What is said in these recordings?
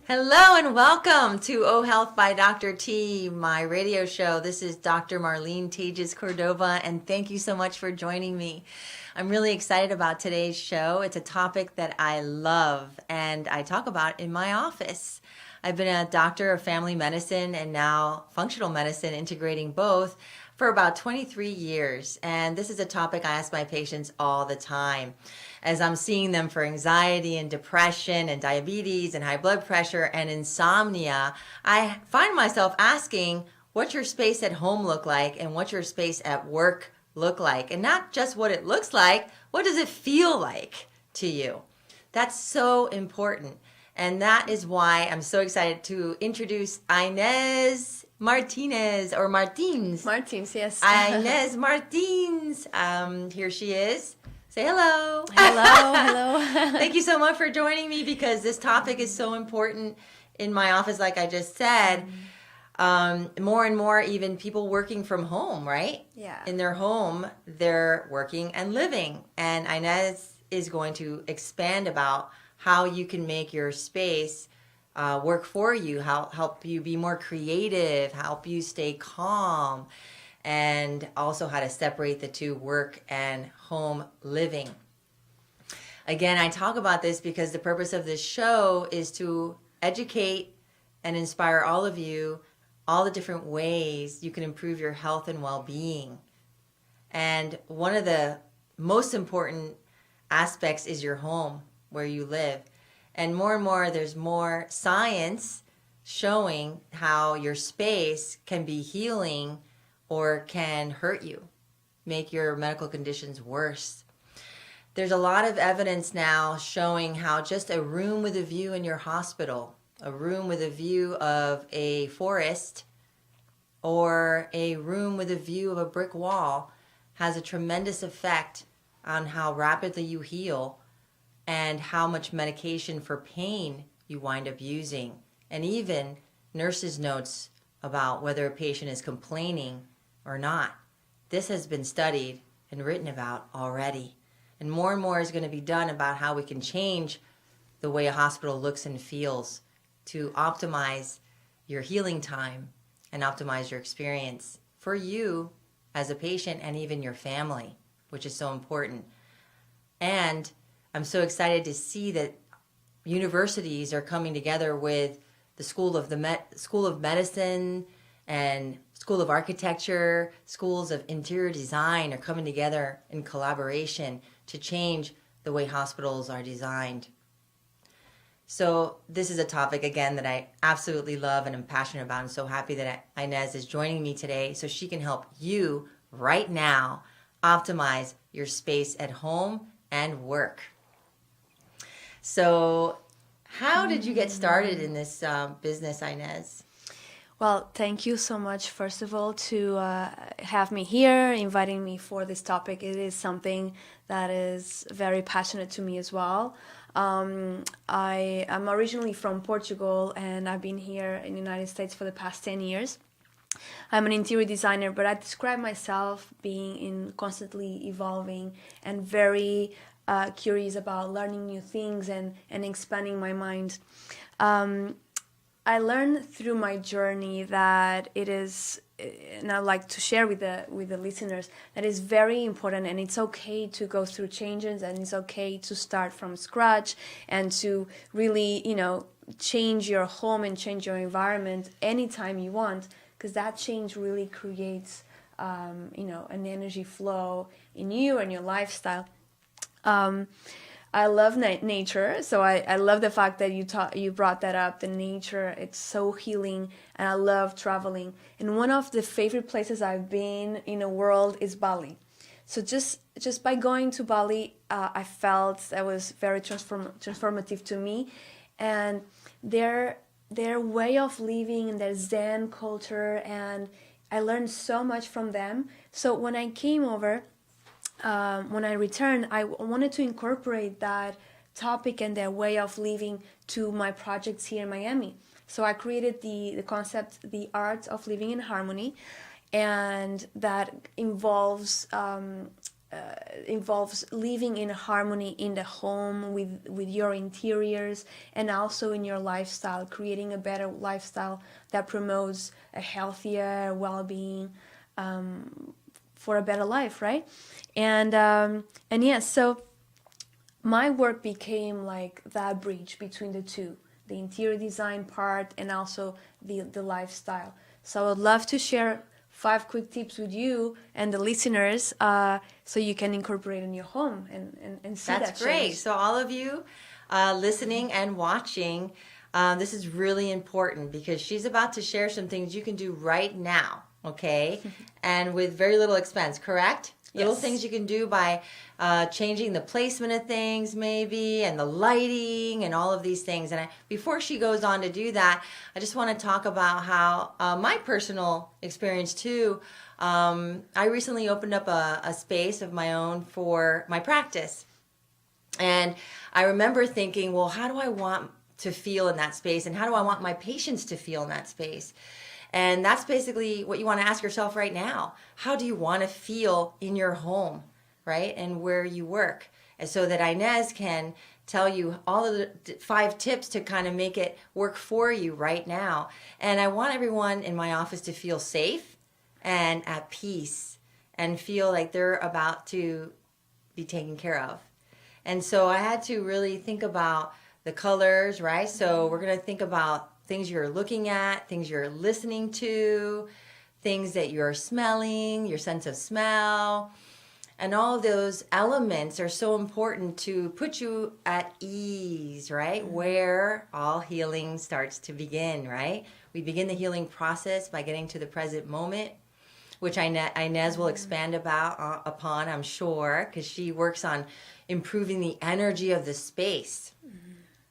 Hello and welcome to O Health by Dr. T, my radio show. This is Dr. Marlene Tejas Cordova, and thank you so much for joining me. I'm really excited about today's show. It's a topic that I love and I talk about in my office. I've been a doctor of family medicine and now functional medicine, integrating both, for about 23 years. And this is a topic I ask my patients all the time. As I'm seeing them for anxiety and depression and diabetes and high blood pressure and insomnia, I find myself asking, what's your space at home look like and what's your space at work look like? And not just what it looks like, what does it feel like to you? That's so important. And that is why I'm so excited to introduce Ines Martinez, or Martins. Martins, yes. Ines Martins. Here she is. Say hello. Hello. Thank you so much for joining me, because this topic is so important in my office, like I just said. More and more, even people working from home, right? Yeah. In their home, they're working and living. And Ines is going to expand about how you can make your space work for you, help you be more creative, help you stay calm, and also how to separate the two, work and home living. Again, I talk about this because the purpose of this show is to educate and inspire all of you, all the different ways you can improve your health and well-being. And one of the most important aspects is your home, where you live. And more, there's more science showing how your space can be healing or can hurt you, make your medical conditions worse. There's a lot of evidence now showing how just a room with a view in your hospital, a room with a view of a forest, or a room with a view of a brick wall has a tremendous effect on how rapidly you heal and how much medication for pain you wind up using. And even nurses' notes about whether a patient is complaining or not. This has been studied and written about already. And more is going to be done about how we can change the way a hospital looks and feels to optimize your healing time and optimize your experience for you as a patient and even your family, which is so important. And I'm so excited to see that universities are coming together with the School of Medicine and School of Architecture, schools of interior design are coming together in collaboration to change the way hospitals are designed. So this is a topic, again, that I absolutely love and am passionate about. I'm so happy that Ines is joining me today so she can help you right now optimize your space at home and work. So how did you get started in this business, Ines? Well, thank you so much, first of all, to have me here, inviting me for this topic. It is something that is very passionate to me as well. I am originally from Portugal, and I've been here in the United States for the past 10 years. I'm an interior designer, but I describe myself being constantly evolving and very curious about learning new things and expanding my mind. I learned through my journey that it is, and I'd like to share with the listeners, that it's very important, and it's okay to go through changes, and it's okay to start from scratch and to really, change your home and change your environment anytime you want, because that change really creates, an energy flow in you and your lifestyle. I love nature, so I love the fact that you brought that up. The nature, it's so healing, and I love traveling. And one of the favorite places I've been in the world is Bali. So just by going to Bali, I felt that was very transformative to me, and their way of living and their Zen culture, and I learned so much from them. So when I came over. When I returned, I wanted to incorporate that topic and their way of living to my projects here in Miami. So I created the concept, The Art of Living in Harmony, and that involves involves living in harmony in the home with your interiors and also in your lifestyle, creating a better lifestyle that promotes a healthier well-being, for a better life, right? And yes, so my work became like that bridge between the two, the interior design part and also the lifestyle. So I would love to share 5 quick tips with you and the listeners, so you can incorporate in your home and see That's that great. change. So all of you listening and watching, this is really important because she's about to share some things you can do right now, okay? And with very little expense, correct? Little Yes. things you can do by changing the placement of things maybe and the lighting and all of these things. And before she goes on to do that, I just want to talk about how my personal experience too. I recently opened up a space of my own for my practice. And I remember thinking, well, how do I want to feel in that space? And how do I want my patients to feel in that space? And that's basically what you want to ask yourself right now. How do you want to feel in your home, right? And where you work? And so that Ines can tell you all of the 5 tips to kind of make it work for you right now. And I want everyone in my office to feel safe and at peace and feel like they're about to be taken care of. And so I had to really think about the colors, right? So we're going to think about things you're looking at, things you're listening to, things that you're smelling, your sense of smell. And all of those elements are so important to put you at ease, right? Where all healing starts to begin, right? We begin the healing process by getting to the present moment, which Ines will expand upon, I'm sure, because she works on improving the energy of the space.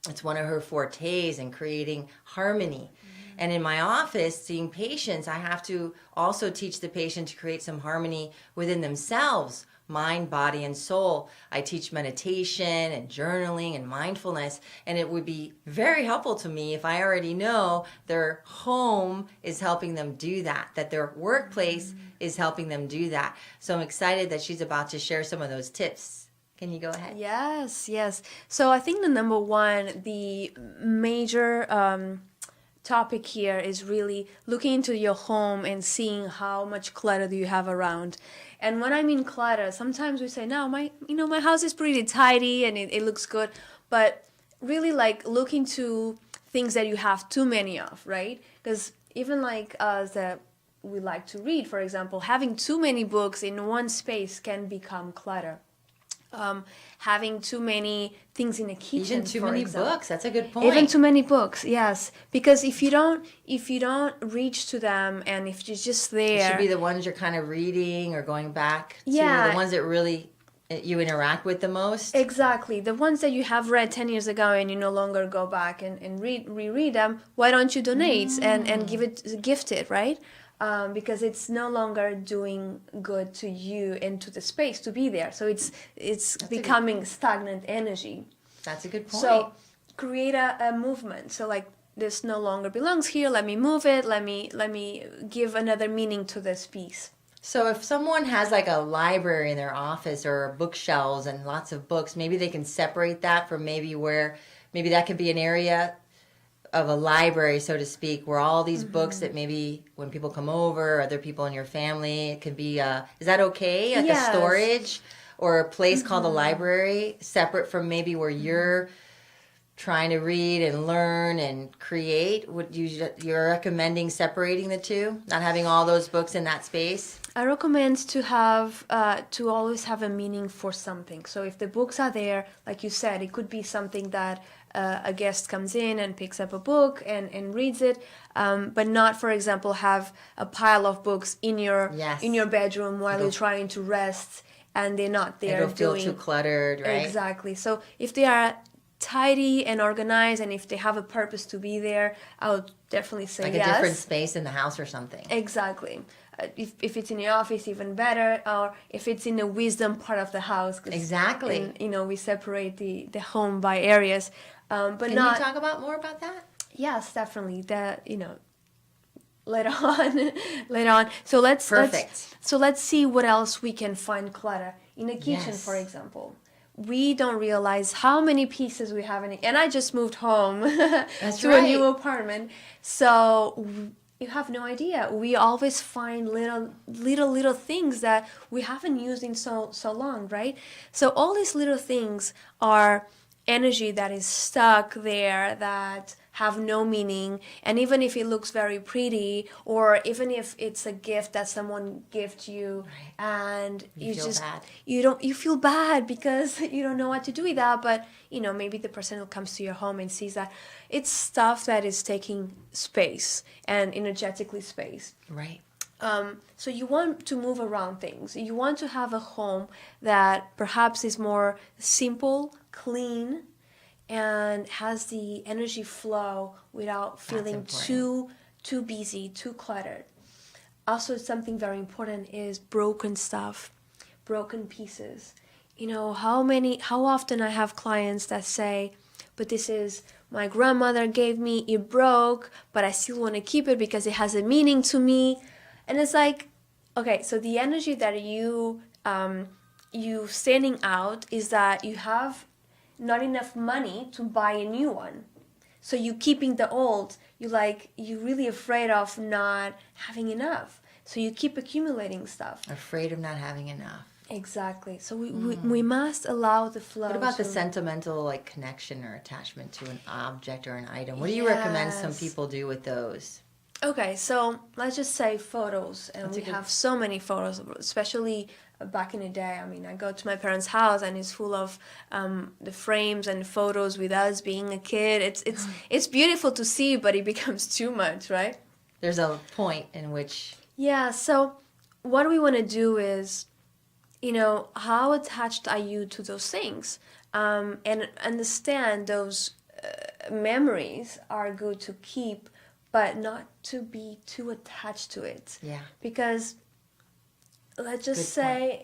It's one of her fortes in creating harmony. And in my office, seeing patients, I have to also teach the patient to create some harmony within themselves, mind, body, and soul. I teach meditation and journaling and mindfulness, and it would be very helpful to me if I already know their home is helping them do that, that their workplace is helping them do that. So I'm excited that she's about to share some of those tips. Can you go ahead? Yes. So I think the number one, the major topic here is really looking into your home and seeing how much clutter do you have around. And when I mean clutter, sometimes we say, no, my house is pretty tidy and it looks good. But really like look into things that you have too many of, right? Because even like us that we like to read, for example, having too many books in one space can become clutter. Having too many things in the kitchen, even too many books. That's a good point. Even too many books, yes. Because if you don't reach to them, and if you're just there, it should be the ones you're kind of reading or going back to, yeah, the ones that really you interact with the most. Exactly, the ones that you have read 10 years ago and you no longer go back and reread them. Why don't you donate and gift it, right? Because it's no longer doing good to you and to the space to be there. So it's becoming stagnant energy. That's a good point. So create a movement. So like this no longer belongs here. Let me move it. Let me give another meaning to this piece. So if someone has like a library in their office or bookshelves and lots of books, maybe they can separate that from maybe that could be an area of a library, so to speak, where all these books that maybe when people come over, other people in your family, it could be, is that okay? Like yes. A storage or a place called a library, separate from maybe where you're trying to read and learn and create? You're recommending separating the two, not having all those books in that space? I recommend to always have a meaning for something. So if the books are there, like you said, it could be something that a guest comes in and picks up a book and reads it, but not, for example, have a pile of books in your bedroom while you're trying to rest and they're not there. It'll feel too cluttered, right? Exactly. So if they are tidy and organized and if they have a purpose to be there, I would definitely say like yes. A different space in the house or something. Exactly. If it's in the office, even better, or if it's in the wisdom part of the house. Exactly. And, we separate the home by areas. But Can you talk about more about that? Yes, definitely. later on. Later on. So Perfect. let's see what else we can find clutter in a kitchen, Yes. for example. We don't realize how many pieces we have in it. And I just moved home That's to right. a new apartment. So you have no idea. We always find little things that we haven't used in so long, right? So all these little things are energy that is stuck there, that have no meaning. And even if it looks very pretty, or even if it's a gift that someone gives you, and You feel bad. you feel bad because you don't know what to do with that. But maybe the person who comes to your home and sees that it's stuff that is taking space and energetically space. Right. So you want to move around things. You want to have a home that perhaps is more simple, clean, and has the energy flow without feeling too busy, too cluttered. Also, something very important is broken stuff, broken pieces. How often I have clients that say, but this is my grandmother gave me, it broke, but I still want to keep it because it has a meaning to me. And it's like, okay, so the energy that you standing out is that you have not enough money to buy a new one. So you keeping the old, you're really afraid of not having enough. So you keep accumulating stuff. Afraid of not having enough. Exactly. So we must allow the flow. What about the sentimental connection or attachment to an object or an item? What do you recommend some people do with those? Okay, so let's just say photos, and we have so many photos, especially back in the day. I mean, I go to my parents' house and it's full of the frames and photos with us being a kid. It's beautiful to see, but it becomes too much, right? There's a point in which... Yeah, so what we want to do is, how attached are you to those things? And understand those memories are good to keep, but not to be too attached to it. Yeah. Because let's just say,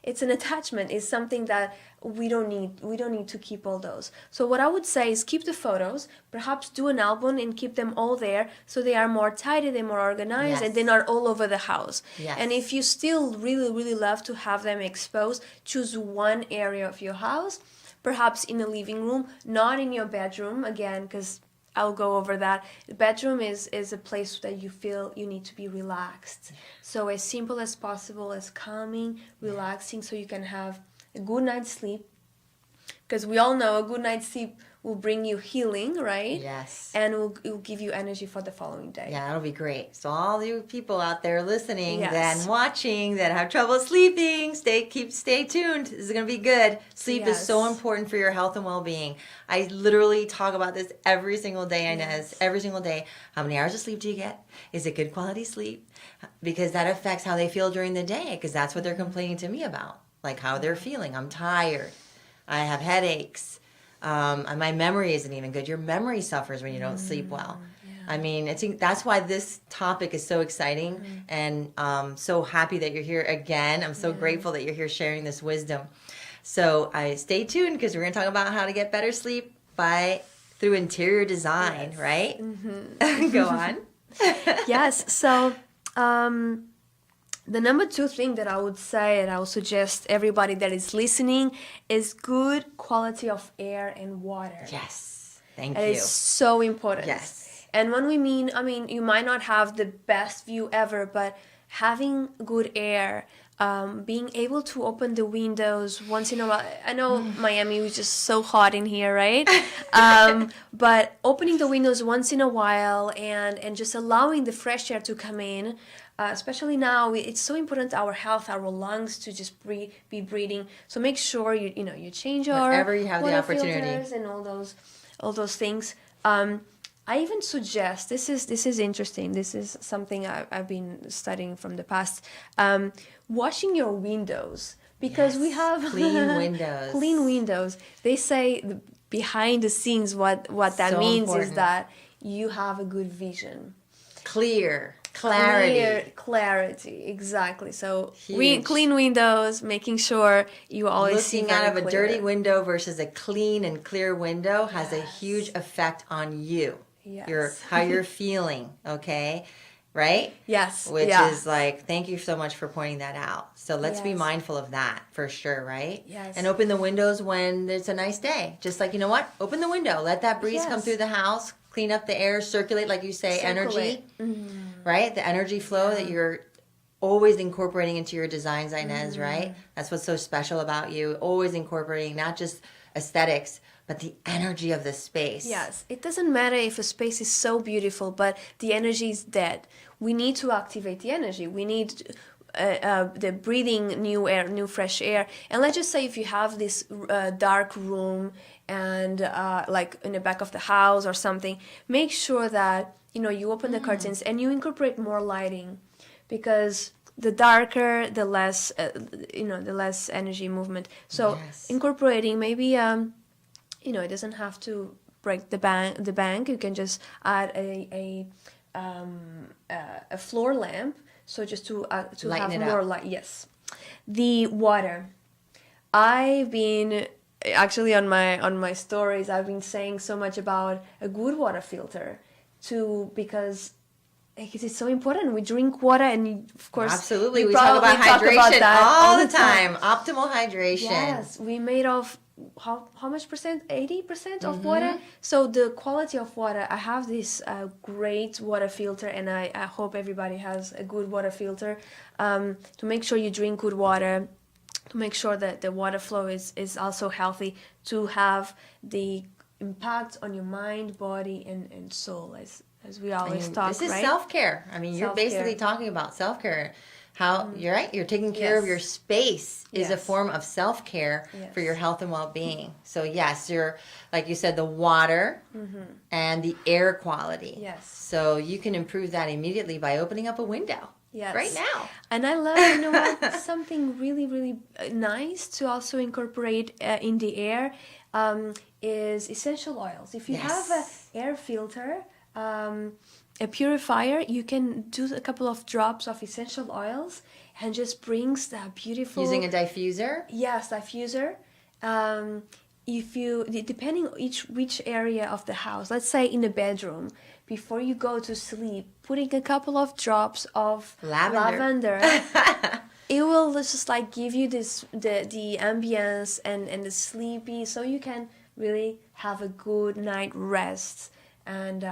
it's an attachment. It's something that we don't need to keep all those. So what I would say is keep the photos, perhaps do an album and keep them all there so they are more tidy, they're more organized, and they're not all over the house. Yes. And if you still really, really love to have them exposed, choose one area of your house, perhaps in the living room, not in your bedroom, again, because I'll go over that. The bedroom is a place that you feel you need to be relaxed. So as simple as possible, as calming, relaxing, so you can have a good night's sleep. Because we all know a good night's sleep will bring you healing, right? Yes. And will give you energy for the following day. Yeah, that'll be great. So all you people out there listening Yes. and watching that have trouble sleeping, stay tuned. This is going to be good. Sleep is so important for your health and well-being. I literally talk about this every single day, Ines. Every single day. How many hours of sleep do you get? Is it good quality sleep? Because that affects how they feel during the day, because that's what they're complaining to me about. Like how they're feeling. I'm tired. I have headaches. And my memory isn't even good. Your memory suffers when you don't sleep well. Yeah. I mean, that's why this topic is so exciting, and so happy that you're here again. I'm so grateful that you're here sharing this wisdom. So stay tuned, because we're going to talk about how to get better sleep through interior design, right? Mm-hmm. Go on. Yes. So the number 2 thing that I would say, and I would suggest everybody that is listening, is good quality of air and water. Yes. Thank you. It is so important. Yes. And when we mean, you might not have the best view ever, but having good air, being able to open the windows once in a while. I know Miami is just so hot in here, right? But opening the windows once in a while and just allowing the fresh air to come in, especially now, it's so important, our health, our lungs, to just be breathing. So make sure you change your whenever you have the opportunity filters and all those things. I even suggest, this is interesting. This is something I've been studying from the past. Washing your windows, because we have clean windows. Clean windows. They say behind the scenes, what that means important. Is that you have a good vision. Clarity, exactly. So clean windows, making sure you always see looking out of a dirty window versus a clean and clear window has a huge effect on you. Yes. how you're feeling, okay? Right? Yes. Which Yeah. is like, thank you so much for pointing that out. So let's be Yes. mindful of that for sure, right? Yes. And open the windows when it's a nice day. Just like, you know what? Open the window. Let that breeze come Yes. through the house, clean up the air, circulate, like you say, energy, right? The energy flow that you're always incorporating into your designs, Ines, right? That's what's so special about you. Always incorporating not just aesthetics, but the energy of the space. Yes, it doesn't matter if a space is so beautiful, but the energy is dead. We need to activate the energy. We need the breathing new air, new fresh air. And let's just say if you have this dark room and like in the back of the house or something, make sure that you open the curtains and you incorporate more lighting, because the darker, the less the less energy movement. So incorporating maybe. It doesn't have to break the bank. You can just add a floor lamp, so just to Lighten have it more up. light. Yes, the water. I've been actually on my stories. I've been saying so much about a good water filter, because it's so important. We drink water, and of course, Absolutely. we We talk about probably hydration that all the time. Optimal hydration. Yes, we made of how much percent? 80% of water. So the quality of water. I have this great water filter, and I hope everybody has a good water filter to make sure you drink good water, to make sure that the water flow is also healthy, to have the impact on your mind, body, and soul, as we always talk, this is right? self-care. I mean, you're Self-care. basically talking about self-care. How you're right. You're taking care of your space is a Yes. form of self-care Yes. for your health and well-being. So yes, you're like you said, the water and the air quality. Yes. So you can improve that immediately by opening up a window. Yes. Right now. And I love, what, something really, really nice to also incorporate in the air is essential oils. If you have an air filter, a purifier, you can do a couple of drops of essential oils and just brings that beautiful... Using a diffuser? Yes, diffuser. If you, depending which area of the house, let's say in the bedroom, before you go to sleep, putting a couple of drops of lavender it will just like give you this the ambience and the sleepy, so you can really have a good night rest and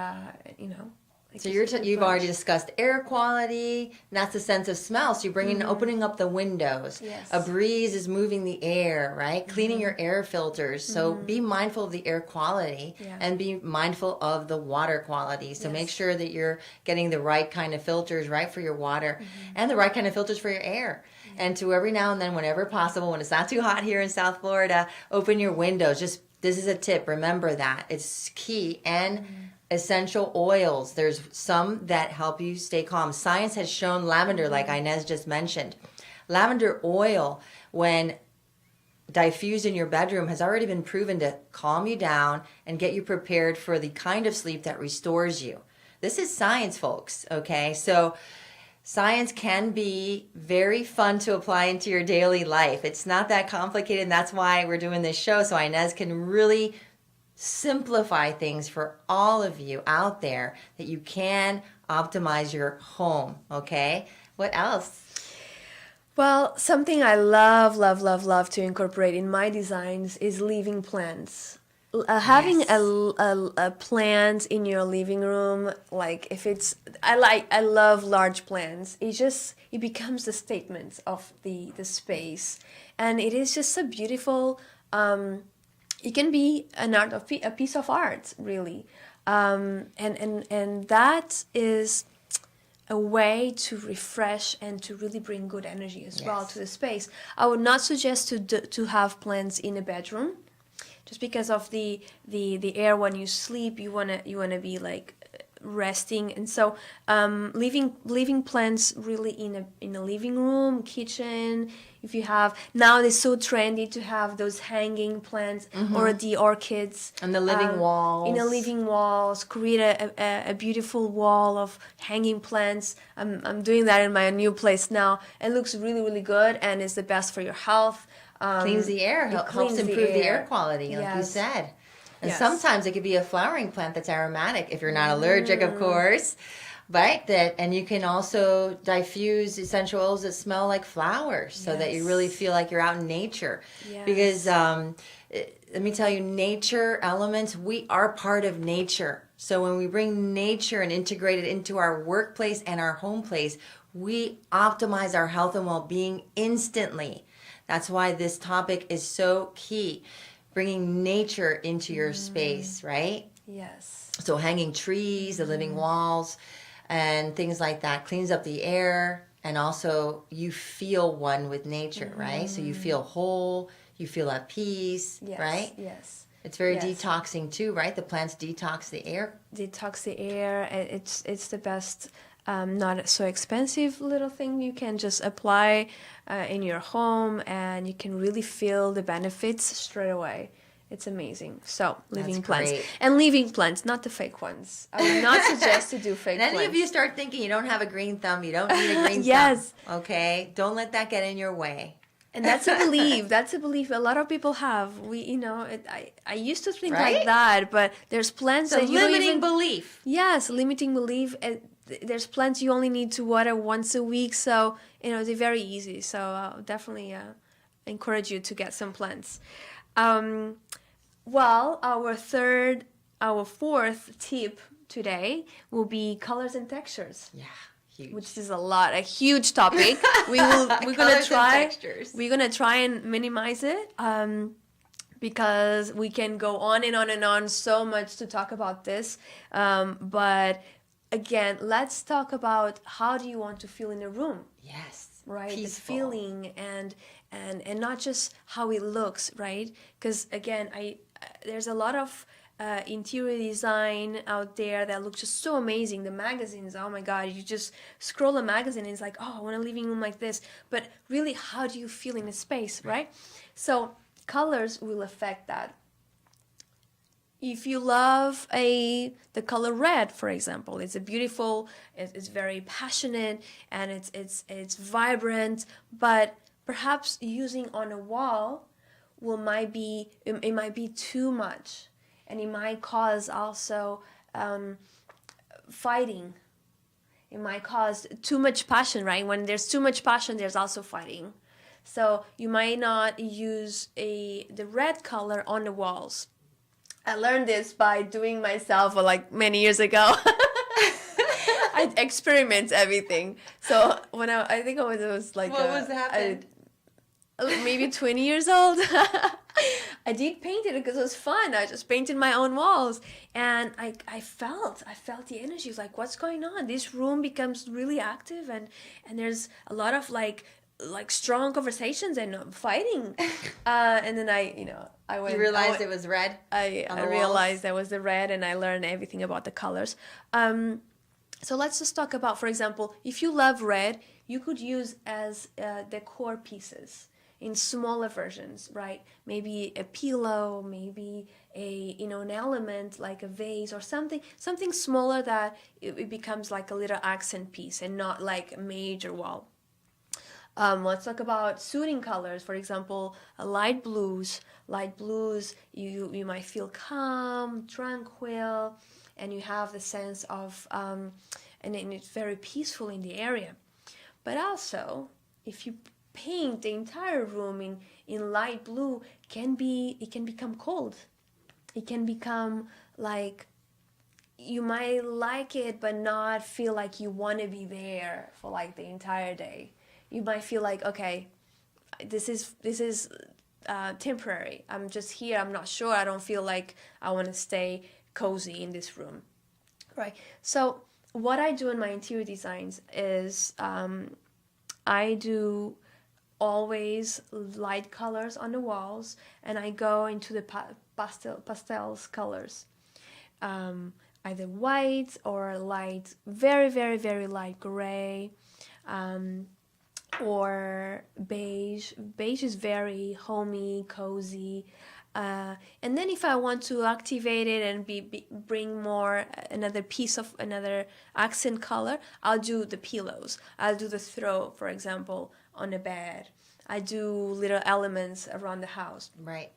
So you've already discussed air quality, and that's the sense of smell. So you're bringing, opening up the windows. Yes. A breeze is moving the air, right? Cleaning your air filters. So be mindful of the air quality and be mindful of the water quality. So make sure that you're getting the right kind of filters, right, for your water and the right kind of filters for your air. And to every now and then, whenever possible, when it's not too hot here in South Florida, open your windows. This is a tip. Remember that. It's key. And essential oils. There's some that help you stay calm. Science has shown lavender, like Ines just mentioned. Lavender oil, when diffused in your bedroom, has already been proven to calm you down and get you prepared for the kind of sleep that restores you. This is science, folks, okay? So science can be very fun to apply into your daily life. It's not that complicated, and that's why we're doing this show, so Ines can really simplify things for all of you out there, that you can optimize your home, okay? What else? Well, something I love to incorporate in my designs is living plants. Having a plant in your living room, like if it's, I love large plants. It becomes the statement of the space, and it is just a beautiful. It can be a piece of art, really, and that is a way to refresh and to really bring good energy as well to the space. I would not suggest to have plants in a bedroom, just because of the air when you sleep. You wanna be like resting, and so leaving plants really in a living room, kitchen. If you have, now it's so trendy to have those hanging plants or the orchids And the living walls. in the living walls. Create a beautiful wall of hanging plants. I'm doing that in my new place now. It looks really, really good, and it's the best for your health. Cleans the air, helps cleans the improve the air air. quality, like you Yes. said. And Yes. sometimes it could be a flowering plant that's aromatic if you're not allergic, of course. Right? And you can also diffuse essential oils that smell like flowers so that you really Yes. feel like you're out in nature. Yes. Because let me tell you, nature elements, we are part of nature. So when we bring nature and integrate it into our workplace and our home place, we optimize our health and well-being instantly. That's why this topic is so key. Bringing nature into your space, right? Yes. So hanging trees, the living walls, and things like that cleans up the air, and also you feel one with nature, right? So you feel whole, you feel at peace, Yes. right? Yes. It's very Yes. detoxing too, right? The plants detox the air. Detox the air. It's the best. Not so expensive little thing you can just apply in your home, and you can really feel the benefits straight away. It's amazing. So living That's plants great. and living plants, not the fake ones. I would not suggest to do fake And any plants. of you start thinking you don't have a green thumb, you don't need a green Yes. thumb, okay? Don't let that get in your way. And that's a belief. That's a belief a lot of people have. I used to think Right? like that, but there's plants It's a that you don't limiting even. belief. Yes, limiting belief. There's plants you only need to water once a week, so they're very easy. So I'll definitely encourage you to get some plants. Well, our fourth tip today will be colors and textures, Yeah, huge. which is a huge topic. We're gonna Colors and try. textures. We're gonna try and minimize it. Because we can go on and on and on, so much to talk about this. But again, let's talk about how do you want to feel in a room, Yes. right? Peaceful. The feeling and not just how it looks, right? Because again, there's a lot of interior design out there that looks just so amazing. The magazines, oh my God, you just scroll a magazine and it's like, oh, I want a living room like this. But really, how do you feel in a space, right? So colors will affect that. If you love the color red, for example, it's a beautiful, it's very passionate, and it's vibrant, but perhaps using on a wall it might be too much, and it might cause also fighting. It might cause too much passion, right? When there's too much passion, there's also fighting. So you might not use the red color on the walls. I learned this by doing myself like many years ago. I experiment everything. So when I think I was like What was happening? Maybe 20 years old. I did paint it because it was fun. I just painted my own walls, and I felt the energy. It was like, what's going on? This room becomes really active, and there's a lot of like strong conversations and fighting. And then I went. You realized it was red? I realized that was the red, and I learned everything about the colors. So let's just talk about, for example, if you love red, you could use as decor pieces in smaller versions, right? Maybe a pillow, maybe an element like a vase or something smaller that it becomes like a little accent piece and not like a major wall. Let's talk about suiting colors. For example, light blues. Light blues, you might feel calm, tranquil, and you have the sense of, and it's very peaceful in the area. But also, if you paint the entire room in light blue, it can become cold. It can become like, you might like it, but not feel like you want to be there for like the entire day. You might feel like, okay, this is temporary. I'm just here. I'm not sure. I don't feel like I want to stay cozy in this room, right? So what I do in my interior designs is I do always light colors on the walls, and I go into the pastels colors, either white or light, very, very, very light gray, or beige. Beige is very homey, cozy. And then if I want to activate it and bring more, another accent color, I'll do the pillows. I'll do the throw, for example, on the bed. I do little elements around the house. Right.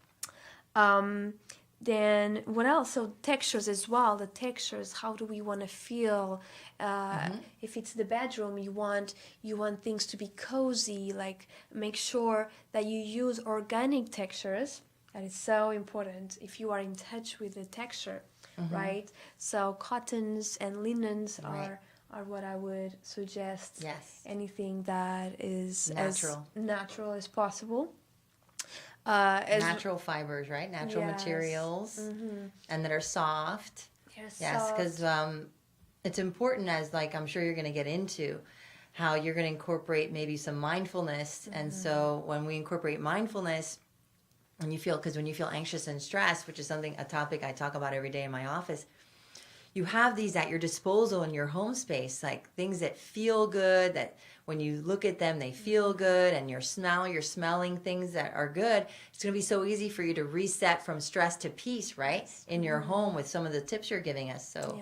Then what else? So textures as well. The textures. How do we want to feel? If it's the bedroom, you want things to be cozy. Like make sure that you use organic textures. That is so important if you are in touch with the texture, right? So cottons and linens are what I would suggest. Yes. Anything that is natural, as natural as possible. Natural fibers, right? Natural materials, and that are soft. Yes, because it's important, as like I'm sure you're going to get into, how you're going to incorporate maybe some mindfulness. And so when we incorporate mindfulness, when you feel anxious and stressed, which is a topic I talk about every day in my office, you have these at your disposal in your home space, like things that feel good, that when you look at them, they feel good, and you're smelling things that are good. It's going to be so easy for you to reset from stress to peace, right? In your home with some of the tips you're giving us. So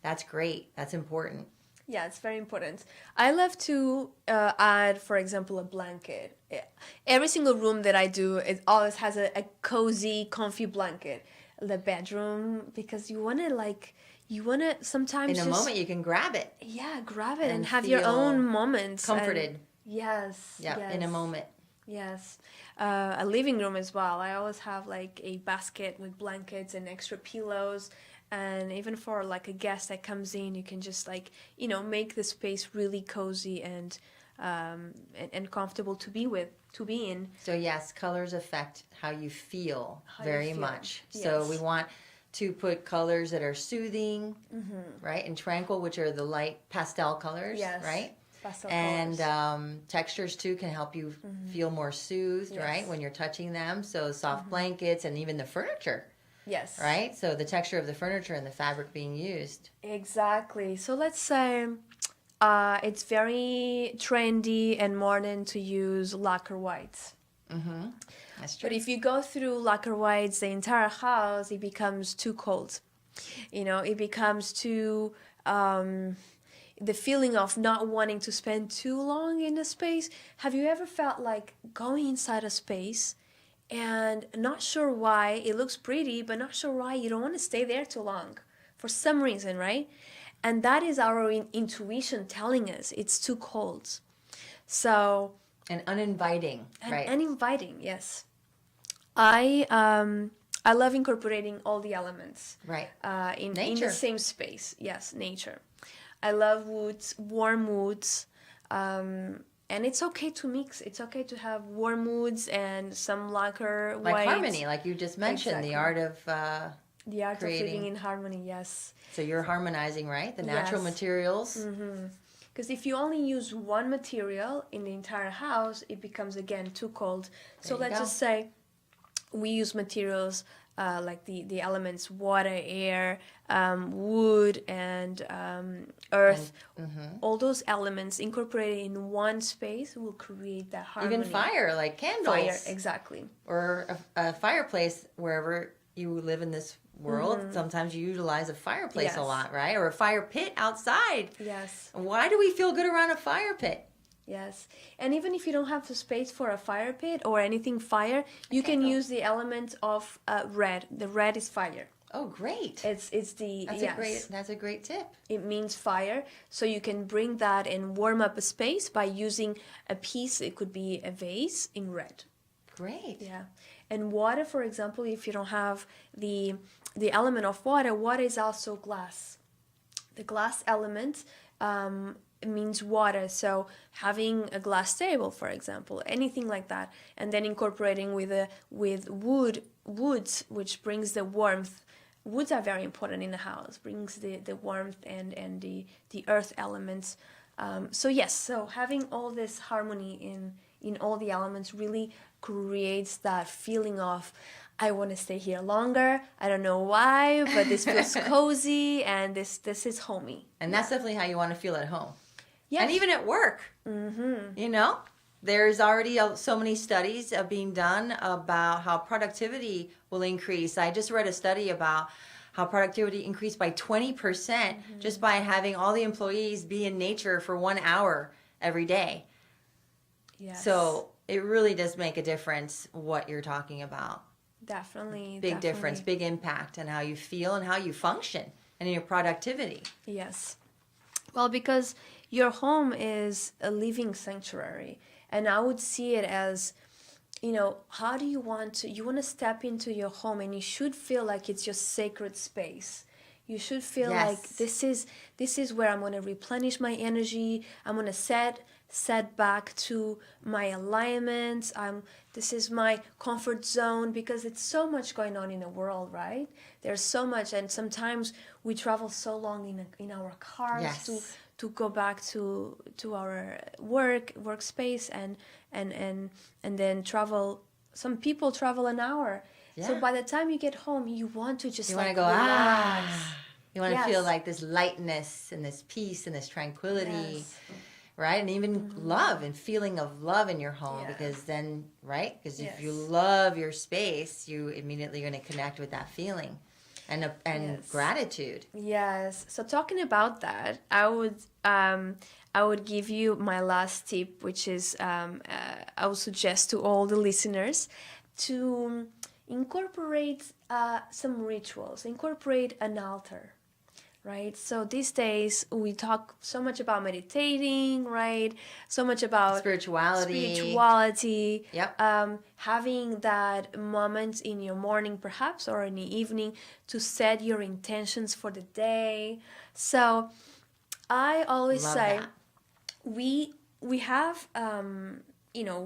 that's great. That's important. Yeah, it's very important. I love to add, for example, a blanket. Every single room that I do, it always has a cozy, comfy blanket. The bedroom, because you want to sometimes in a moment you can grab it. Yeah, grab it and have your own moments. Comforted. Yes. In a moment. Yes. A living room as well. I always have like a basket with blankets and extra pillows. And even for like a guest that comes in, you can just make the space really cozy and comfortable to be in. So yes, colors affect how you feel very much. Yes. So we want to put colors that are soothing, right, and tranquil, which are the light pastel colors, right? Pastel and colors. Textures too can help you feel more soothed, right, when you're touching them. So soft blankets and even the furniture. Yes. Right? So the texture of the furniture and the fabric being used. Exactly. So let's say it's very trendy and modern to use lacquer whites. That's true. But if you go through lacquer whites, the entire house, it becomes too cold. It becomes too... the feeling of not wanting to spend too long in a space. Have you ever felt like going inside a space and not sure why, it looks pretty, but not sure why you don't want to stay there too long for some reason, right? And that is our intuition telling us it's too cold. So... And uninviting, right? Uninviting, yes. I love incorporating all the elements. Right. In the same space. Yes, nature. I love woods, warm woods. And it's okay to mix. It's okay to have warm woods and some lacquer white. Like harmony, like you just mentioned, Exactly. The art of creating. Of living in harmony, yes. So you're harmonizing, right? The natural materials. Because if you only use one material in the entire house, it becomes, again, too cold. So let's just say we use materials like the elements water, air, wood, and earth. All those elements incorporated in one space will create that harmony. Even fire, like candles. Fire, exactly. Or a fireplace wherever you live in this world. Sometimes you utilize a fireplace a lot, right? Or a fire pit outside. Yes. Why do we feel good around a fire pit? Yes. And even if you don't have the space for a fire pit or anything fire, you can use the element of red. The red is fire. Oh, great. It's the That's a great tip. It means fire, so you can bring that and warm up a space by using a piece. It could be a vase in red. Great. Yeah. And water, for example, if you don't have the element of water, water is also glass. The glass element means water, so having a glass table, for example, anything like that, and then incorporating with woods, which brings the warmth. Woods are very important in a house, brings the warmth and the earth elements. So having all this harmony in all the elements really creates that feeling of, I want to stay here longer. I don't know why, but this feels cozy and this is homey. And that's definitely how you want to feel at home. Yes. And even at work. There's already so many studies being done about how productivity will increase. I just read a study about how productivity increased by 20% just by having all the employees be in nature for 1 hour every day. Yes. So it really does make a difference what you're talking about. Definitely, Big difference, definitely. big impact on how you feel and how you function and in your productivity. Yes. Well, because your home is a living sanctuary, and I would see it as, how do you want to step into your home, and you should feel like it's your sacred space. You should feel like Yes. this is where I'm going to replenish my energy. I'm going to set back to my alignments. This is my comfort zone, because it's so much going on in the world, right? There's so much, and sometimes we travel so long in our cars Yes. to go back to our workspace, and then travel. Some people travel an hour. So Yeah. by the time you get home, you want to just You want to like go, relax. You want to feel Yes. like this lightness and this peace and this tranquility, Yes. right? And even love and feeling of love in your home, Yeah. because then, right? Because if you Yes. love your space, you immediately going to connect with that feeling and Yes. gratitude. Yes. So talking about that, I would give you my last tip, which is I would suggest to all the listeners to incorporate some rituals, incorporate an altar. Right. So these days we talk so much about meditating, right? So much about Spirituality. Yep. having that moment in your morning, perhaps, or in the evening, to set your intentions for the day. So I always Love say that. we have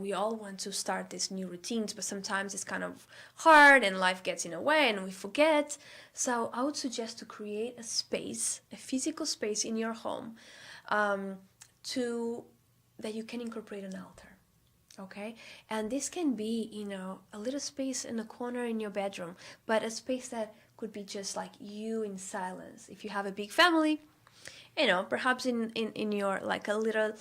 we all want to start these new routines, but sometimes it's kind of hard and life gets in the way and we forget. So I would suggest to create a space, a physical space in your home, to that you can incorporate an altar. Okay, and this can be a little space in a corner in your bedroom, but a space that could be just like you in silence. If you have a big family, perhaps in your, like, a little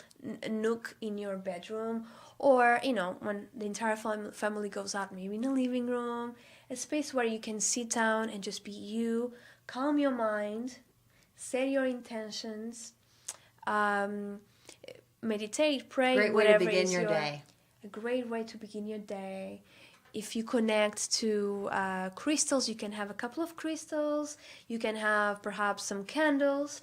nook in your bedroom, or when the entire family goes out, maybe in the living room, a space where you can sit down and just be you, calm your mind, set your intentions, um, meditate, pray, Great way to whatever begin is your day. a great way to begin your day. If you connect to crystals, you can have a couple of crystals. You can have perhaps some candles.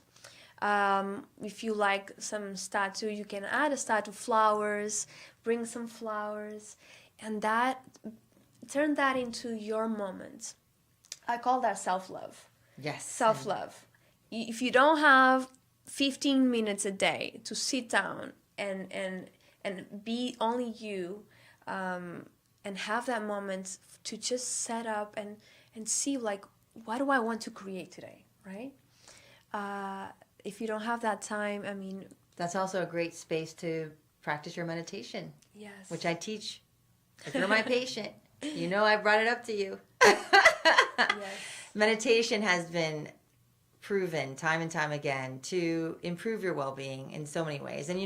If you like some statue, you can add a statue, flowers, bring some flowers, and turn that into your moment. I call that self-love. Yes. Self-love. If you don't have 15 minutes a day to sit down and be only you, and have that moment to just set up and see, like, what do I want to create today, right? If you don't have that time, That's also a great space to practice your meditation, yes, which I teach. If you're my patient, I brought it up to you. yes, Meditation has been proven time and time again to improve your well-being in so many ways. And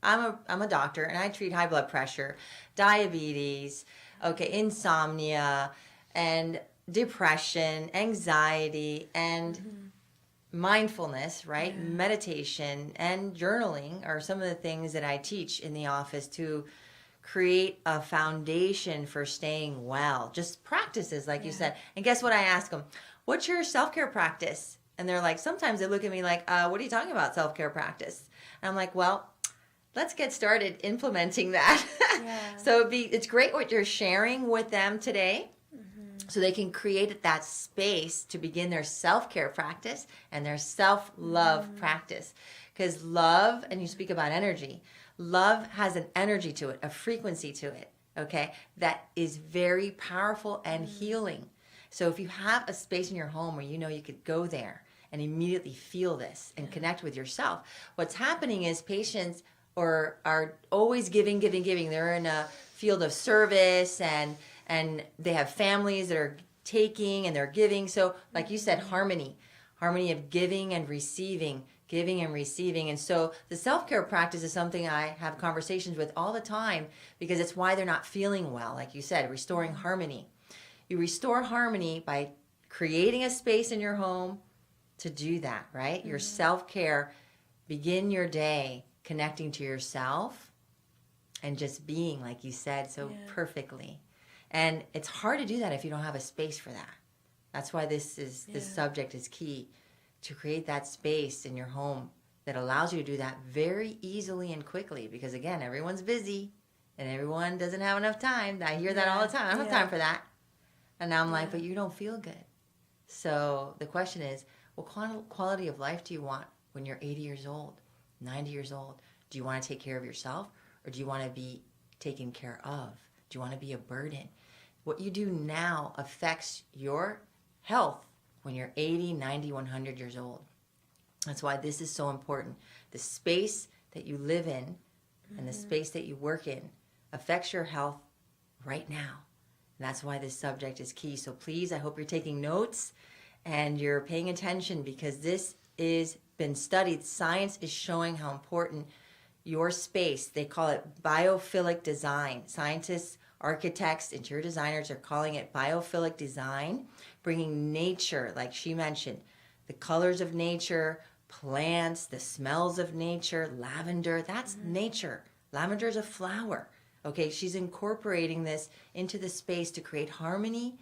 I'm a doctor, and I treat high blood pressure, diabetes, insomnia, and depression, anxiety, and mindfulness, right? Yeah. Meditation and journaling are some of the things that I teach in the office to create a foundation for staying well. Just practices, like you said. And guess what I ask them? What's your self-care practice? And they're like, sometimes they look at me like, what are you talking about, self-care practice? And I'm like, well, let's get started implementing that. Yeah. So it's great what you're sharing with them today. So they can create that space to begin their self-care practice and their self-love practice. Because love, and you speak about energy, love has an energy to it, a frequency to it, okay, that is very powerful and healing. So if you have a space in your home where you could go there and immediately feel this and connect with yourself, what's happening is patients are always giving. They're in a field of service, and they have families that are taking and they're giving. So like you said, harmony of giving and receiving. And so the self-care practice is something I have conversations with all the time, because it's why they're not feeling well. Like you said, restoring harmony. You restore harmony by creating a space in your home to do that, right? Your self-care, begin your day connecting to yourself and just being, like you said so perfectly. And it's hard to do that if you don't have a space for that. That's why this subject is key, to create that space in your home that allows you to do that very easily and quickly. Because again, everyone's busy and everyone doesn't have enough time. I hear that all the time. I don't have time for that. And now I'm like, but you don't feel good. So the question is, what quality of life do you want when you're 80 years old, 90 years old? Do you want to take care of yourself, or do you want to be taken care of? Do you want to be a burden? What you do now affects your health when you're 80, 90, 100 years old. That's why this is so important. The space that you live in and the space that you work in affects your health right now. And that's why this subject is key. So please, I hope you're taking notes and you're paying attention, because this is been studied. Science is showing how important your space, they call it biophilic design. Scientists, architects, interior designers are calling it biophilic design, bringing nature, like she mentioned, the colors of nature, plants, the smells of nature, lavender, that's nature. Lavender is a flower. Okay, she's incorporating this into the space to create harmony,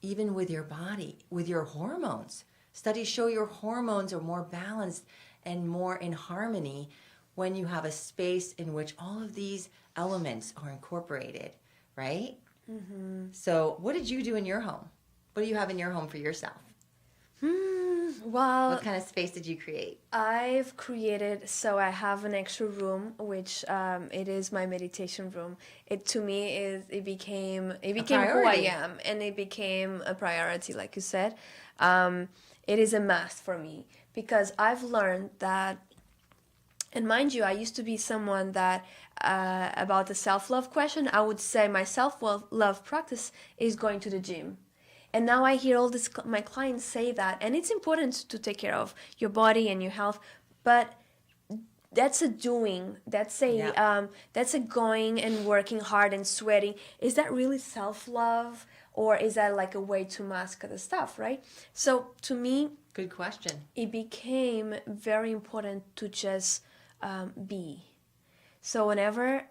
even with your body, with your hormones. Studies show your hormones are more balanced and more in harmony when you have a space in which all of these elements are incorporated, right? So what did you do in your home? What do you have in your home for yourself? Well, what kind of space did you create? I've created, so I have an extra room, which it is my meditation room. It to me it became who I am, and it became a priority, like you said. It is a must for me, because I've learned that, and mind you, I used to be someone that about the self-love question, I would say my self-love practice is going to the gym. And now I hear all this, my clients say that, and it's important to take care of your body and your health, but that's a doing. That's a going and working hard and sweating. Is that really self-love, or is that like a way to mask the stuff, right? So to me, good question. It became very important to just be. So whenever.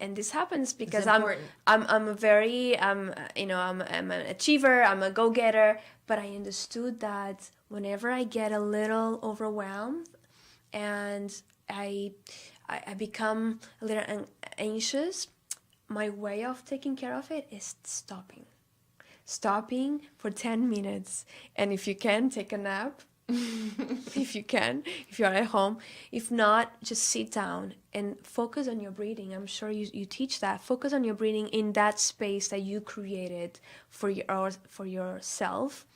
And this happens because I'm a very I'm an achiever, I'm a go-getter, but I understood that whenever I get a little overwhelmed and I become a little anxious, my way of taking care of it is stopping for 10 minutes, and if you can, take a nap. If you're at home. If not, just sit down and focus on your breathing. I'm sure you teach that. Focus on your breathing in that space that you created for yourself,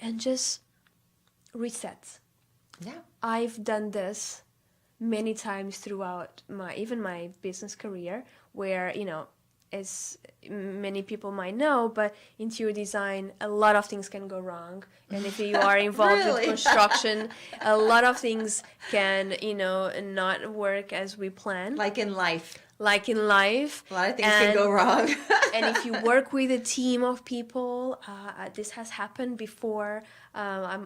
and just reset. Yeah. I've done this many times throughout my business career, where, as many people might know, but interior design, a lot of things can go wrong. And if you are involved Really? in construction, a lot of things can, not work as we plan. Like in life. A lot of things can go wrong. And if you work with a team of people, this has happened before. I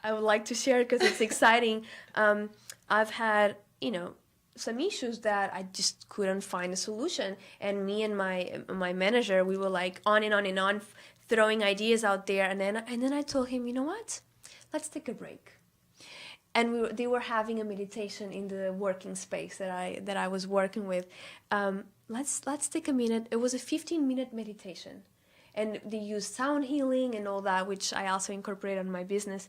would like to share it because it's exciting. I've had, some issues that I just couldn't find a solution, and me and my manager, we were like on and on and on, throwing ideas out there, and then I told him, you know what, let's take a break. And they were having a meditation in the working space that I was working with. Let's take a minute. It was a 15-minute meditation, and they used sound healing and all that, which I also incorporate on my business.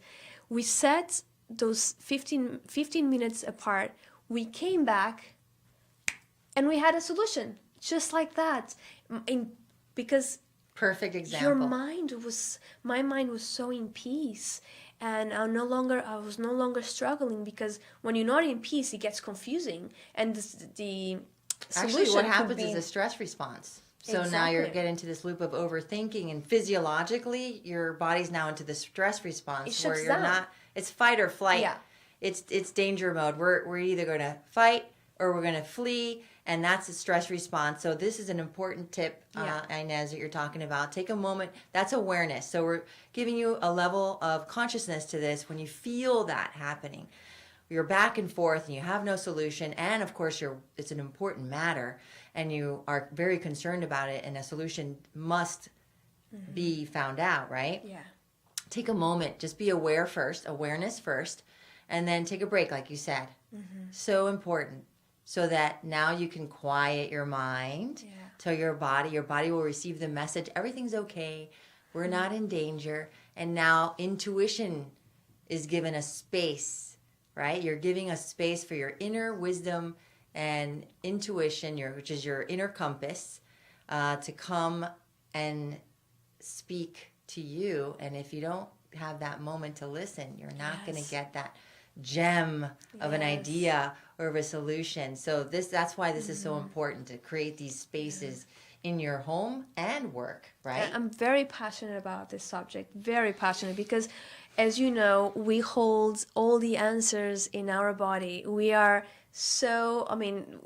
We set those 15 minutes apart. We came back and we had a solution just like that. Because perfect example. My mind was so in peace, and I was no longer struggling, because when you're not in peace, it gets confusing. And the actually what happens is a stress response. So Exactly. Now you're getting into this loop of overthinking, and physiologically your body's now into the stress response where you're not, it's fight or flight. Yeah. It's danger mode. We're either going to fight or we're going to flee, and that's a stress response. So this is an important tip, Ines, that you're talking about. Take a moment. That's awareness. So we're giving you a level of consciousness to this when you feel that happening. you're back and forth and you have no solution, and of course it's an important matter and you are very concerned about it, and a solution must be found out, right? Yeah. Take a moment, just be aware first, awareness first, and then take a break, like you said. So important, so that now you can quiet your mind. Tell your body will receive the message, everything's okay, we're not in danger. And now intuition is given a space, right? You're giving a space for your inner wisdom and intuition, which is your inner compass, to come and speak to you. And if you don't have that moment to listen, you're not going to get that gem of an idea or of a solution. So that's why this is so important, to create these spaces in your home and work, right? I'm very passionate about this subject, very passionate, because as you know, we hold all the answers in our body. We are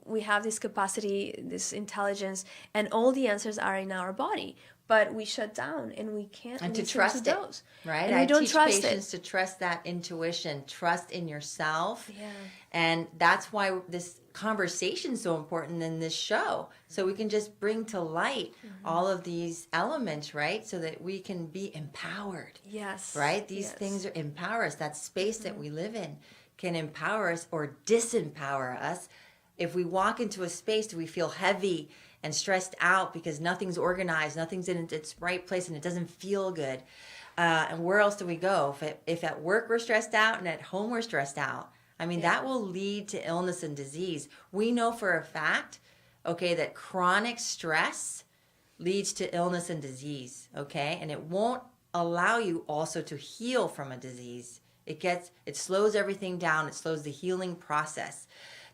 we have this capacity, this intelligence, and all the answers are in our body. But we shut down and we can't and listen to trust to it, those. right? And we don't teach trust patients it. to trust that intuition, trust in yourself. Yeah. And that's why this conversation is so important in this show. So we can just bring to light all of these elements, right? So that we can be empowered. Yes. Right? These things empower us. That space that we live in can empower us or disempower us. If we walk into a space, do we feel heavy and stressed out because nothing's organized, nothing's in its right place, and it doesn't feel good? And where else do we go? If at work we're stressed out and at home we're stressed out, I mean, that will lead to illness and disease. We know for a fact, okay, that chronic stress leads to illness and disease, okay? And it won't allow you also to heal from a disease. It slows everything down. It slows the healing process.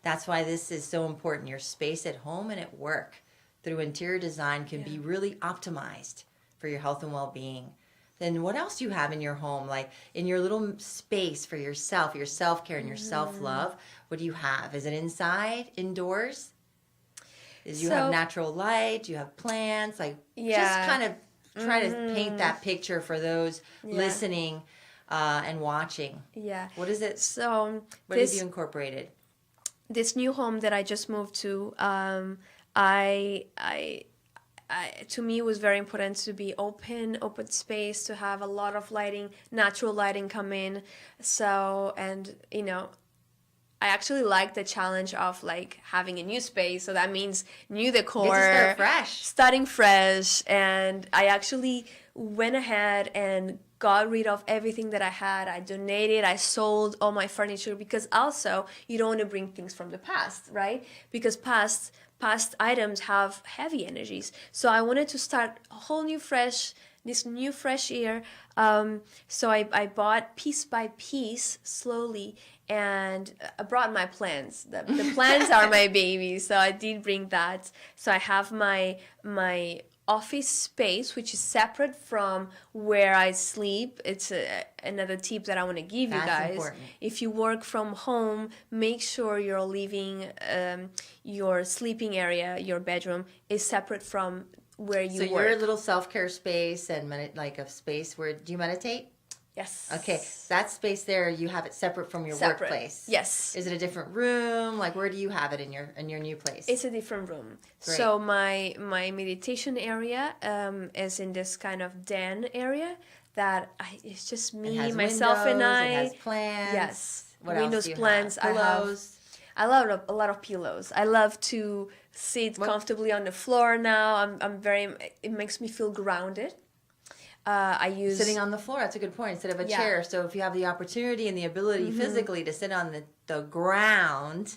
That's why this is so important. Your space at home and at work through interior design can be really optimized for your health and well-being. Then what else do you have in your home? Like in your little space for yourself, your self-care and your self-love, what do you have? Is it inside, indoors? Do you have natural light? Do you have plants? Like just kind of try to paint that picture for those listening and watching. Yeah. What is it? So what have you incorporated? This new home that I just moved to, to me it was very important to be open space, to have a lot of lighting, natural lighting come in. So, and I actually like the challenge of like having a new space. So that means new decor, you get to start starting fresh. And I actually went ahead and got rid of everything that I had. I donated, I sold all my furniture, because also you don't want to bring things from the past, right? Because past items have heavy energies. So I wanted to start a whole new fresh air. So I bought piece by piece slowly, and I brought my plants. The plants are my baby, so I did bring that. So I have my office space, which is separate from where I sleep. It's another tip that I want to give you guys. Important. If you work from home, make sure you're leaving your sleeping area, your bedroom, is separate from where you work. So your little self-care space and like a space where, do you meditate? Yes. Okay, that space there, you have it separate from your workplace. Yes. Is it a different room? Like, where do you have it in your new place? It's a different room. Great. So my meditation area is in this kind of den area that it's just me, myself, windows, and I. It has plants. Yes. What Windows, else do you plants. have? Pillows. I love a lot of pillows. I love to sit comfortably on the floor now. It makes me feel grounded. I use sitting on the floor. That's a good point. Instead of a chair. So if you have the opportunity and the ability physically to sit on the ground,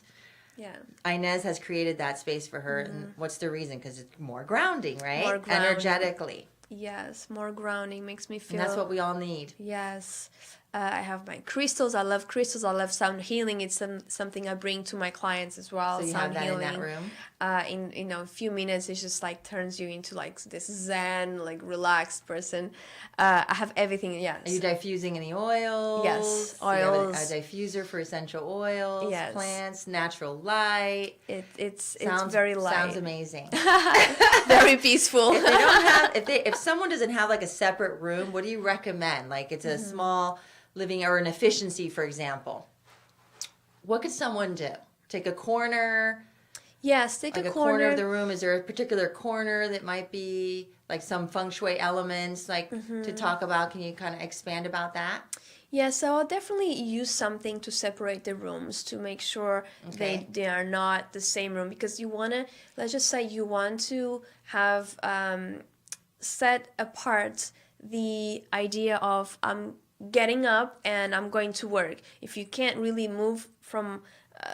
Ines has created that space for her. And what's the reason? Because it's more grounding, right? More grounding. Energetically. Yes, more grounding makes me feel. And that's what we all need. Yes. I have my crystals. I love crystals. I love sound healing. It's something I bring to my clients as well. So you sound have that healing. in that room? In a few minutes, it just like turns you into like this zen, like relaxed person. I have everything. Yes. Are you diffusing any oils? Yes, oils. You have oils. a diffuser for essential oils. Yes. Plants, natural light. It's very light. Sounds amazing. Very peaceful. If they don't have, if someone doesn't have like a separate room, what do you recommend? Like it's a small living or an efficiency, for example. what could someone do? Take a corner, Yes, take like a a corner of corner. the room. Is there a particular corner that might be like some feng shui elements like to talk about? Can you kind of expand about that? Yeah, so I'll definitely use something to separate the rooms to make sure Okay. they are not the same room, because you want to, let's just say you want to have set apart the idea of I'm getting up and I'm going to work. If you can't really move from,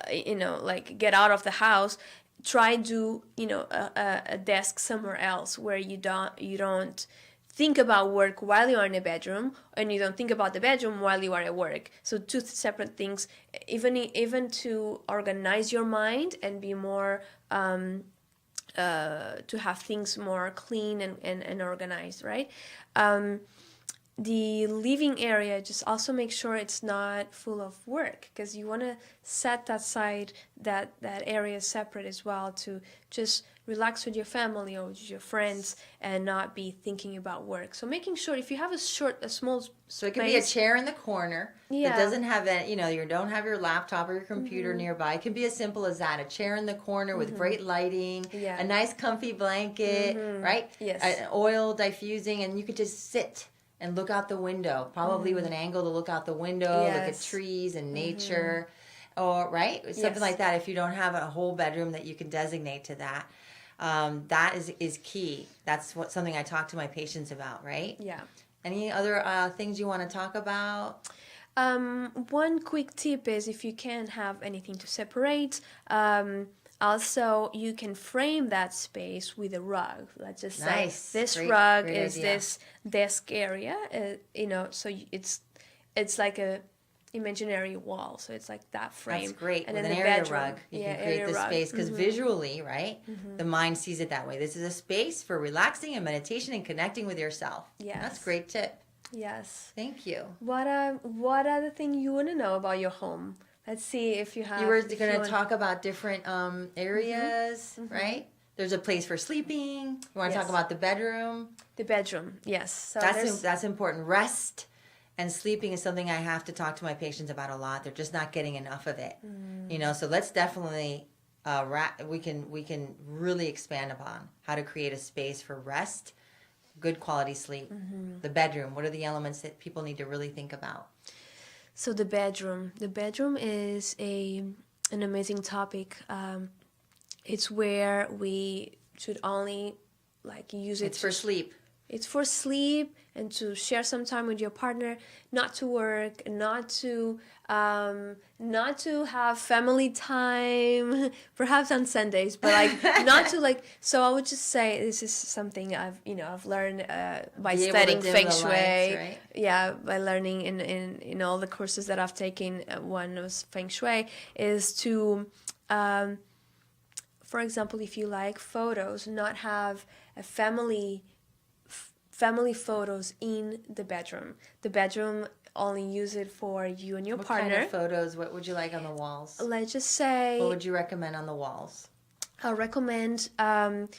like get out of the house, try do a desk somewhere else where you don't think about work while you're in the bedroom, and you don't think about the bedroom while you are at work. So two separate things, even to organize your mind and be more to have things more clean and organized, right? The living area, just also make sure it's not full of work, because you want to set that area separate as well, to just relax with your family or with your friends and not be thinking about work. So making sure if you have a small So it could be a chair in the corner that Yeah. doesn't have that, you don't have your laptop or your computer nearby. It can be as simple as that. A chair in the corner with great lighting, Yeah. a nice comfy blanket, right? Yes. An oil diffusing, and you could just sit and look out the window, probably with an angle to look out the window, look at Yes. trees and nature, or right? Something Yes. like that. If you don't have a whole bedroom that you can designate to that. That is key. That's something I talk to my patients about, right? Yeah. Any other things you want to talk about? One quick tip is, if you can't have anything to separate, also you can frame that space with a rug. Let's just say Nice. this Great- rug great is idea. this desk area, so it's like a imaginary wall, so it's like that frame. That's great. And With then an the area bedroom, rug, you can create area the rug. space because visually, right, the mind sees it that way. This is a space for relaxing and meditation and connecting with yourself. Yes. That's a great tip. Yes. Thank you. What other thing you want to know about your home? Let's see if you have. You were if going to want- talk about different areas, right? There's a place for sleeping. You want to Yes. talk about the bedroom. the bedroom. Yes. So That's important. Rest and sleeping is something I have to talk to my patients about a lot. They're just not getting enough of it. So let's definitely we can really expand upon how to create a space for rest, good quality sleep. The bedroom. What are the elements that people need to really think about? So the bedroom. The bedroom is an amazing topic. It's where we should only use it. It's for sleep. It's for sleep and to share some time with your partner, not to work, not to have family time, perhaps on Sundays, but not to So I would just say this is something I've learned by Be able to studying dim feng the shui. lights, right? Yeah, by learning in all the courses that I've taken. One was feng shui, is to for example, if you like photos, not have a family photos in the bedroom. The bedroom, only use it for you and your What partner. kind of photos? What would you like on the walls? Let's just say What would you recommend on the walls? I'll recommend art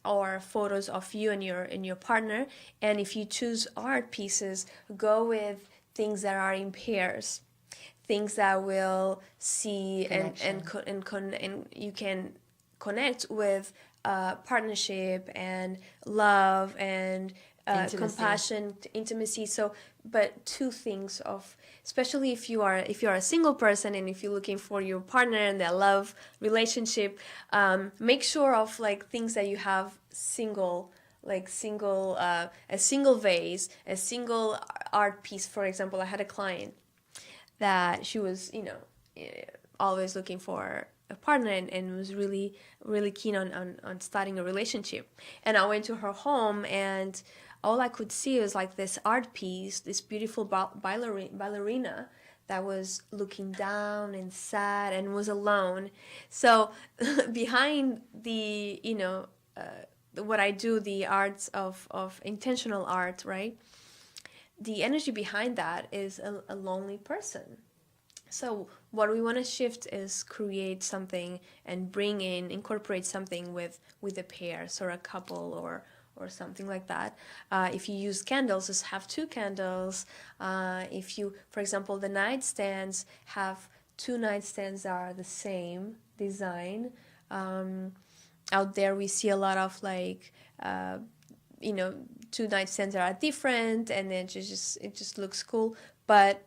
or photos of you and your partner. And if you choose art pieces, go with things that are in pairs, things that will see and you can connect with partnership and love and Intimacy. compassion, intimacy. So, but two things of, especially if you are a single person and if you're looking for your partner and that love relationship, make sure of things that you have single, a single vase, a single art piece. For example, I had a client that she was always looking for a partner and was really really keen on starting a relationship. And I went to her home and all I could see was this art piece, this beautiful ballerina that was looking down and sad and was alone. So behind the what I do, the arts of intentional art, right, the energy behind that is a lonely person. So what we want to shift is create something and incorporate something with a pair, so a couple or or something like that. If you use candles, just have 2 candles. If you, for example, the nightstands, have 2 nightstands that are the same design. Out there we see a lot of like, 2 nightstands that are different, and it just looks cool. But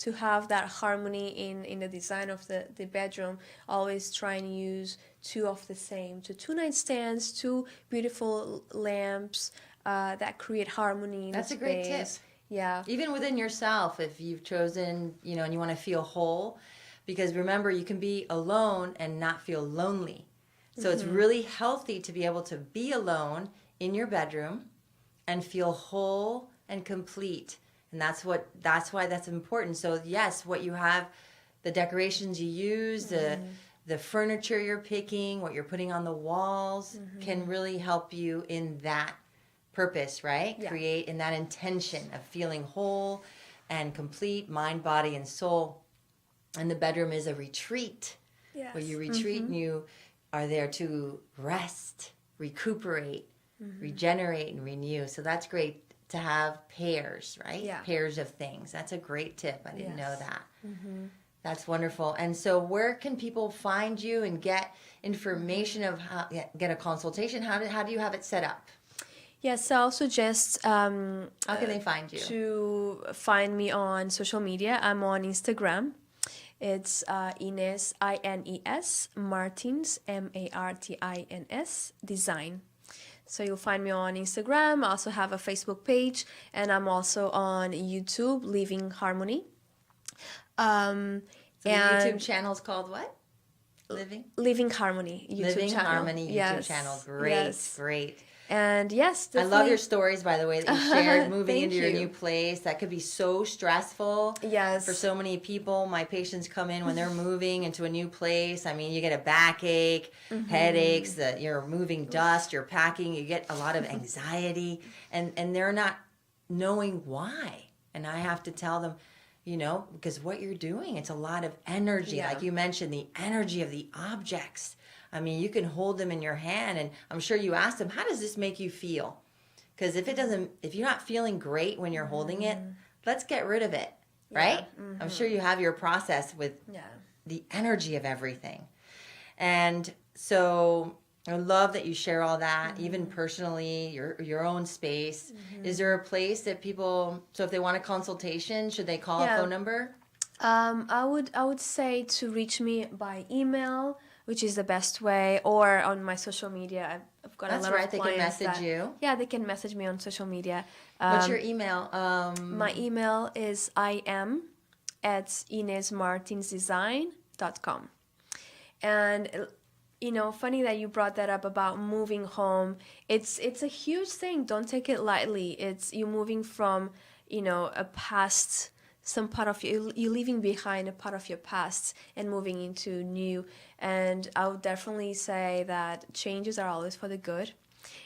to have that harmony in the design of the bedroom, always try and use 2 of the same. So 2 nightstands, 2 beautiful lamps that create harmony in That's the a great tip. space. Yeah. Even within yourself, if you've chosen, and you want to feel whole, because remember, you can be alone and not feel lonely. So it's really healthy to be able to be alone in your bedroom and feel whole and complete. And that's why that's important. So yes, what you have, the decorations you use, the furniture you're picking, what you're putting on the walls can really help you in that purpose, right? Yeah. Create in that intention of feeling whole and complete, mind, body, and soul. And the bedroom is a retreat. Yes. Where you retreat and you are there to rest, recuperate, regenerate, and renew. So that's great to have pairs, right? Yeah. Pairs of things. That's a great tip. I didn't know that. That's wonderful. And so where can people find you and get information of how get a consultation? How do you have it set up? Yes, I also suggest How can they find you? to find me on social media. I'm on Instagram. It's Ines, Ines, Martins, Martins, design. So you'll find me on Instagram. I also have a Facebook page, and I'm also on YouTube, Living Harmony. So the YouTube channel is called what? Living Harmony YouTube Living channel. Harmony YouTube channel. Great, great. And yes, definitely. I love your stories, by the way, that you shared moving into your new place. That could be so stressful. Yes. For so many people. My patients come in when they're moving into a new place. I mean, you get a backache, headaches, you're moving dust, you're packing, you get a lot of anxiety, and they're not knowing why. And I have to tell them, because what you're doing, it's a lot of energy. Yeah. Like you mentioned, the energy of the objects. I mean, you can hold them in your hand, and I'm sure you asked them, how does this make you feel? Because if you're not feeling great when you're holding it, let's get rid of it, right? I'm sure you have your process with the energy of everything. And so I love that you share all that, even personally, your own space. Is there a place that people, so if they want a consultation, should they call a phone number? I would say to reach me by email, which is the best way, or on my social media. I've got a lot of clients. They can message you. Yeah, they can message me on social media. What's your email? My email is im@inesmartinsdesign.com. And funny that you brought that up about moving home. It's a huge thing. Don't take it lightly. It's you moving from a past. Some part of you're leaving behind a part of your past and moving into new. And I would definitely say that changes are always for the good,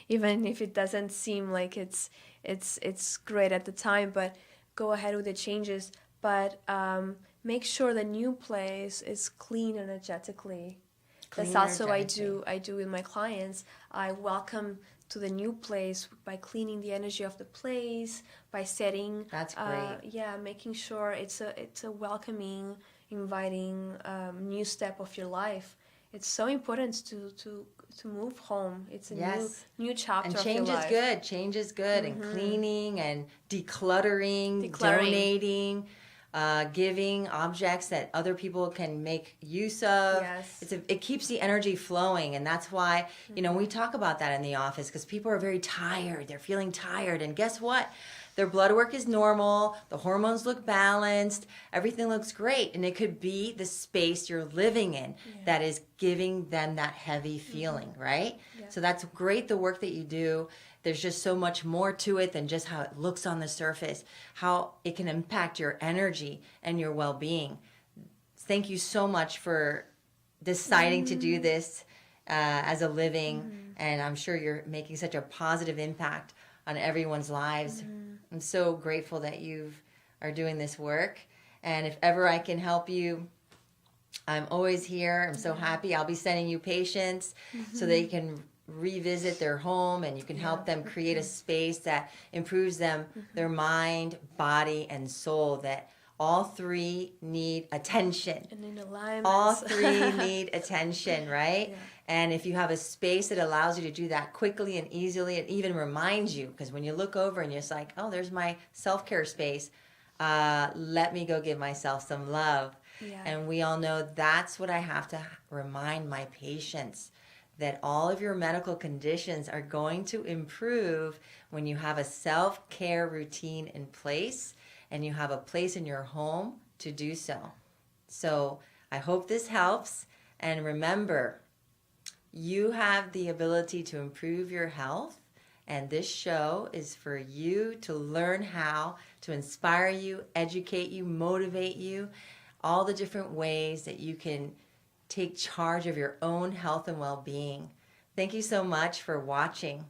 even if it doesn't seem like it's great at the time. But go ahead with the changes. But make sure the new place is clean energetically. That's also I do with my clients. I welcome to the new place by cleaning the energy of the place, by setting. That's great. Making sure it's a welcoming, inviting new step of your life. It's so important to move home. It's a new chapter of your life. And change is good. And cleaning and decluttering. Donating. Giving objects that other people can make use of. Yes. It keeps the energy flowing, and that's why we talk about that in the office, because people are very tired. They're feeling tired, and guess what? Their blood work is normal. The hormones look balanced. Everything looks great, and it could be the space you're living in that is giving them that heavy feeling, right? Yeah. So that's great, the work that you do. There's just so much more to it than just how it looks on the surface, how it can impact your energy and your well-being. Thank you so much for deciding to do this as a living, and I'm sure you're making such a positive impact on everyone's lives. I'm so grateful that you are doing this work, and if ever I can help you, I'm always here. I'm so happy. I'll be sending you patients so they can revisit their home, and you can help them create a space that improves them, their mind, body, and soul, that all three need attention. And in alignment. All three need attention, right? Yeah. And if you have a space that allows you to do that quickly and easily, it even reminds you, because when you look over and you're just like, oh, there's my self-care space, let me go give myself some love. Yeah. And we all know that's what I have to remind my patients, that all of your medical conditions are going to improve when you have a self-care routine in place and you have a place in your home to do so. So I hope this helps. And remember, you have the ability to improve your health. And this show is for you to learn how to inspire you, educate you, motivate you, all the different ways that you can take charge of your own health and well-being. Thank you so much for watching.